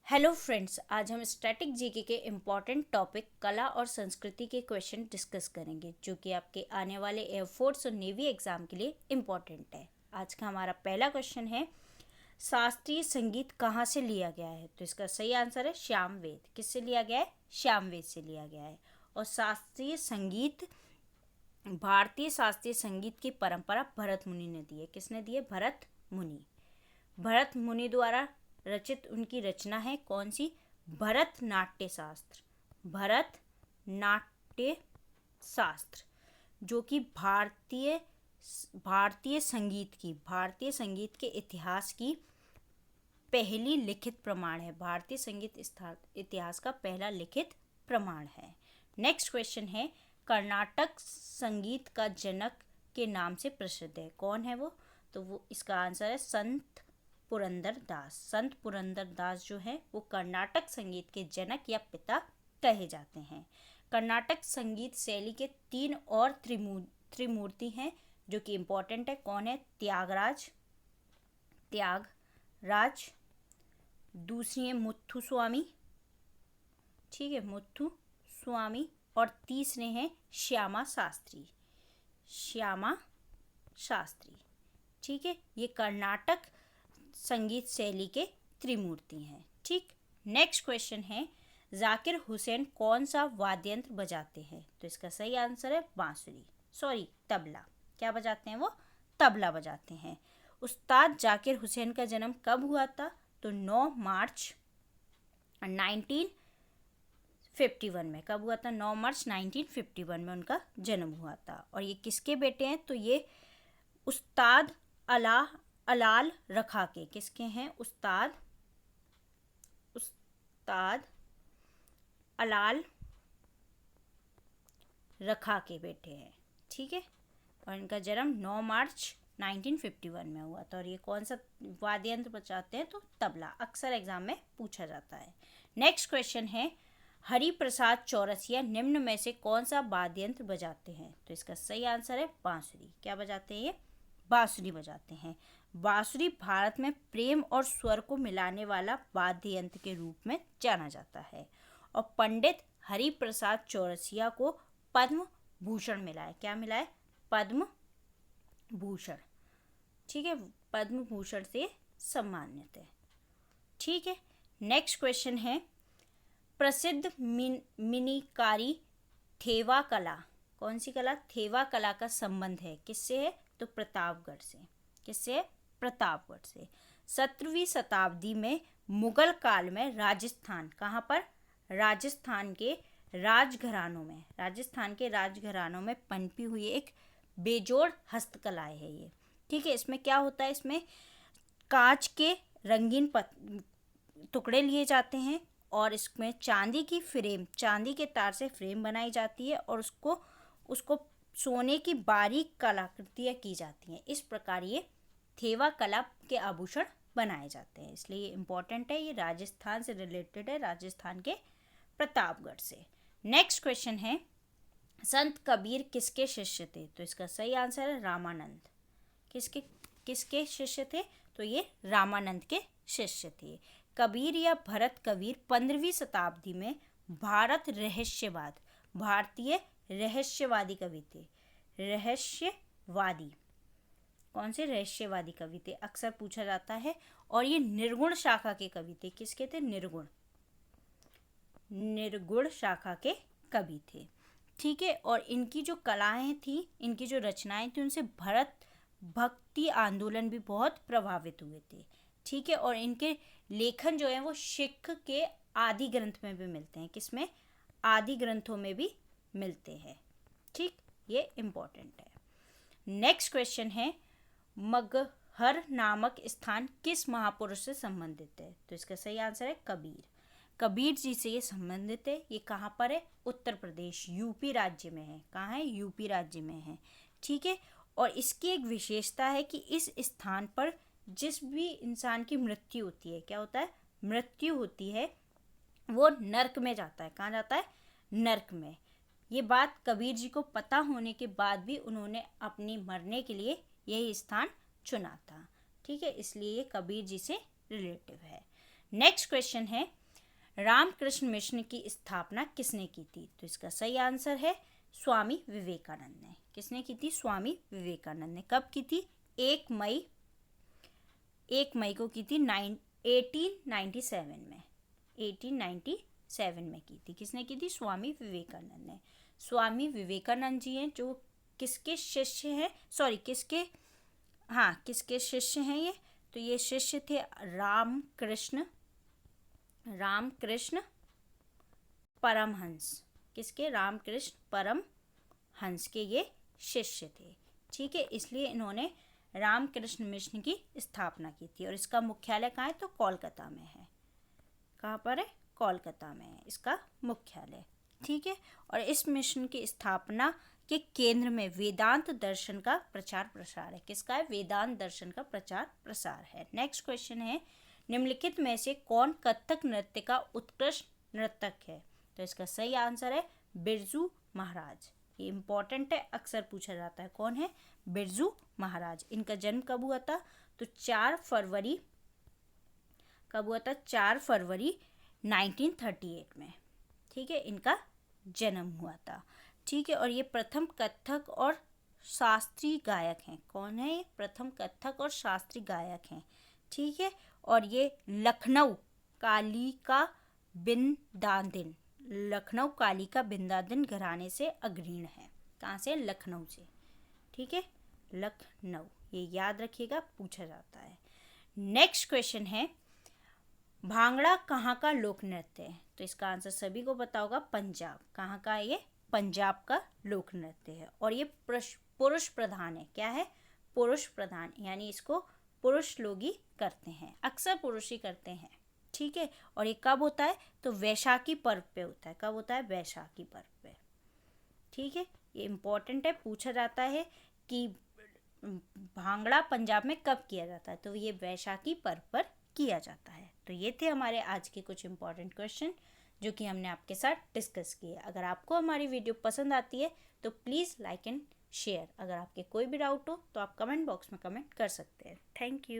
Hello friends, आज हम static GK के इम्पॉर्टेंट टॉपिक कला और संस्कृति के क्वेश्चन डिस्कस करेंगे, जो कि आपके आने वाले एयरफोर्स और नेवी एग्जाम के लिए इम्पॉर्टेंट है। आज का हमारा पहला क्वेश्चन है, शास्त्रीय संगीत कहाँ से लिया गया है? तो इसका सही आंसर है श्यामवेद। किससे लिया गया है? श्यामवेद से लिया गया है। और शास्त्रीय संगीत, भारतीय शास्त्रीय संगीत की परंपरा भरत मुनि ने दी है। किसने दी है? भरत मुनि। भरत मुनि द्वारा रचित उनकी रचना है कौन सी? भरतनाट्य शास्त्र। भरतनाट्य शास्त्र, जो कि भारतीय संगीत के इतिहास की पहली लिखित प्रमाण है। भारतीय संगीत इतिहास का पहला लिखित प्रमाण है। नेक्स्ट क्वेश्चन है, कर्नाटक संगीत का जनक के नाम से प्रसिद्ध है। कौन है वो? तो वो इसका आंसर है संत पुरंदर दास। संत पुरंदर दास जो है वो कर्नाटक संगीत के जनक या पिता कहे जाते हैं। कर्नाटक संगीत शैली के 3 और त्रिमूर्ति हैं जो कि इम्पोर्टेंट है। कौन है? त्यागराज, दूसरी है मुथुस्वामी, ठीक है, मुथुस्वामी, और तीसरे हैं श्यामा शास्त्री, ठीक है। ये कर्नाटक संगीत शैली के त्रिमूर्ति हैं, ठीक। नेक्स्ट क्वेश्चन है, जाकिर हुसैन कौन सा वाद्य यंत्र बजाते हैं? तो इसका सही आंसर है तबला। क्या बजाते हैं वो? तबला बजाते हैं। उस्ताद जाकिर हुसैन का जन्म कब हुआ था? तो 9 मार्च 1951 में। कब हुआ था? 9 मार्च 1951 में उनका जन्म हुआ था। और ये किसके बेटे हैं? तो ये उस्ताद अलाल रखा के। किसके हैं? उस्ताद अलाल रखा के बेटे हैं, ठीक है। और इनका जन्म 9 मार्च 1951 में हुआ था। और ये कौन सा वाद्य यंत्र बजाते हैं? तो तबला। अक्सर एग्जाम में पूछा जाता है। नेक्स्ट क्वेश्चन है, हरिप्रसाद चौरसिया निम्न में से कौन सा वाद्य यंत्र बजाते हैं? तो इसका सही आंसर है बांसुरी। क्या बजाते हैं ये? बांसुरी बजाते हैं। बांसुरी भारत में प्रेम और स्वर को मिलाने वाला वाद्य यंत्र के रूप में जाना जाता है। और पंडित हरिप्रसाद चौरसिया को पद्म भूषण मिला है। क्या मिला है? पद्म भूषण, ठीक है। पद्म भूषण से सम्मानित है, ठीक है। नेक्स्ट क्वेश्चन है, प्रसिद्ध मिनीकारी थेवा कला, कौन सी कला? थेवा कला का संबंध है किससे है? तो प्रतापगढ़ से। किससे है? प्रतापगढ़ से। 17वीं शताब्दी में मुगल काल में राजस्थान, कहाँ पर? राजस्थान के राजघरानों में पनपी हुई एक बेजोड़ हस्तकलाएं है ये, ठीक है। इसमें क्या होता है? इसमें कांच के रंगीन टुकड़े लिए जाते हैं और इसमें चांदी के तार से फ्रेम बनाई जाती है और उसको सोने की बारीक कलाकृतियाँ की जाती हैं। इस प्रकार ये थेवा कला के आभूषण बनाए जाते हैं, इसलिए ये इम्पोर्टेंट है। ये राजस्थान से रिलेटेड है, राजस्थान के प्रतापगढ़ से। नेक्स्ट क्वेश्चन है, संत कबीर किसके शिष्य थे? तो इसका सही आंसर है रामानंद। किसके शिष्य थे? तो ये रामानंद के शिष्य थे। कबीर या भरत कबीर 15वीं शताब्दी में भारतीय रहस्यवादी कवि थे। कौन से? रहस्यवादी कवि थे, अक्सर पूछा जाता है। और ये निर्गुण शाखा के कवि थे। किसके थे? निर्गुण शाखा के कवि थे, ठीक है। और इनकी जो कलाएं थी, इनकी जो रचनाएं थी, उनसे भक्ति आंदोलन भी बहुत प्रभावित हुए थे, ठीक है। और इनके लेखन जो है वो सिख के आदि ग्रंथ में भी मिलते हैं। किसमें? आदि ग्रंथों में भी मिलते हैं, ठीक। ये इम्पोर्टेंट है। नेक्स्ट क्वेश्चन है, मगहर नामक स्थान किस महापुरुष से संबंधित है? तो इसका सही आंसर है कबीर जी से ये संबंधित है। ये कहाँ पर है? उत्तर प्रदेश, यूपी राज्य में है। कहाँ है? यूपी राज्य में है, ठीक है। और इसकी एक विशेषता है कि इस स्थान पर जिस भी इंसान की मृत्यु होती है, क्या होता है? मृत्यु होती है, वो नर्क में जाता है। कहाँ जाता है? नर्क में। ये बात कबीर जी को पता होने के बाद भी उन्होंने अपनी मरने के लिए यही स्थान चुना था, ठीक है। इसलिए ये कबीर जी से रिलेटिव है। नेक्स्ट क्वेश्चन है, रामकृष्ण मिशन की स्थापना किसने की थी? तो इसका सही आंसर है स्वामी विवेकानंद ने। किसने की थी? स्वामी विवेकानंद ने। कब की थी? 1 मई को की थी 1897 में। 1897 में की थी। किसने की थी? स्वामी विवेकानंद ने। स्वामी विवेकानंद जी हैं जो किसके शिष्य हैं? किसके शिष्य हैं ये? तो ये शिष्य थे रामकृष्ण परमहंस। किसके? रामकृष्ण परमहंस के ये शिष्य थे। ठीक है, इसलिए इन्होंने रामकृष्ण मिशन की स्थापना की थी। और इसका मुख्यालय कहाँ है? तो कोलकाता में है। कहाँ पर है? कोलकाता में है इसका मुख्यालय। ठीक है, और इस मिशन की स्थापना के केंद्र में वेदांत दर्शन का प्रचार प्रसार है। किसका है? वेदांत दर्शन का प्रचार प्रसार है। नेक्स्ट क्वेश्चन है, निम्नलिखित में से कौन कथक नृत्य का उत्कृष्ट नर्तक है? तो इसका सही आंसर है बिरजू महाराज। ये इंपॉर्टेंट है, अक्सर पूछा जाता है। कौन है? बिरजू महाराज। इनका जन्म कब हुआ था? तो 4 फरवरी 1938 में। ठीक है, इनका जन्म हुआ था। ठीक है, और ये प्रथम कथक और शास्त्रीय गायक हैं। कौन है ये? प्रथम कथक और शास्त्रीय गायक हैं। ठीक है, और ये लखनऊ कालिका बिंदादिन घराने से अग्रणी है। कहाँ से? लखनऊ से। ठीक है, लखनऊ, ये याद रखिएगा, पूछा जाता है। नेक्स्ट क्वेश्चन है, भांगड़ा कहाँ का लोक नृत्य है? तो इसका आंसर सभी को पता होगा, पंजाब। कहाँ का है ये? पंजाब का लोक नृत्य है। और ये पुरुष प्रधान है। क्या है? पुरुष प्रधान, यानी इसको पुरुष लोग ही करते हैं, अक्सर पुरुष ही करते हैं। ठीक है, और ये कब होता है? तो वैशाखी पर्व पे होता है। कब होता है? वैशाखी पर्व पे। ठीक है, ये इम्पोर्टेंट है, पूछा जाता है कि भांगड़ा पंजाब में कब किया जाता है? तो ये वैशाखी पर्व पर किया जाता है। तो ये थे हमारे आज के कुछ इंपॉर्टेंट क्वेश्चन जो कि हमने आपके साथ डिस्कस किए। अगर आपको हमारी वीडियो पसंद आती है तो प्लीज़ लाइक एंड शेयर। अगर आपके कोई भी डाउट हो तो आप कमेंट बॉक्स में कमेंट कर सकते हैं। Thank you.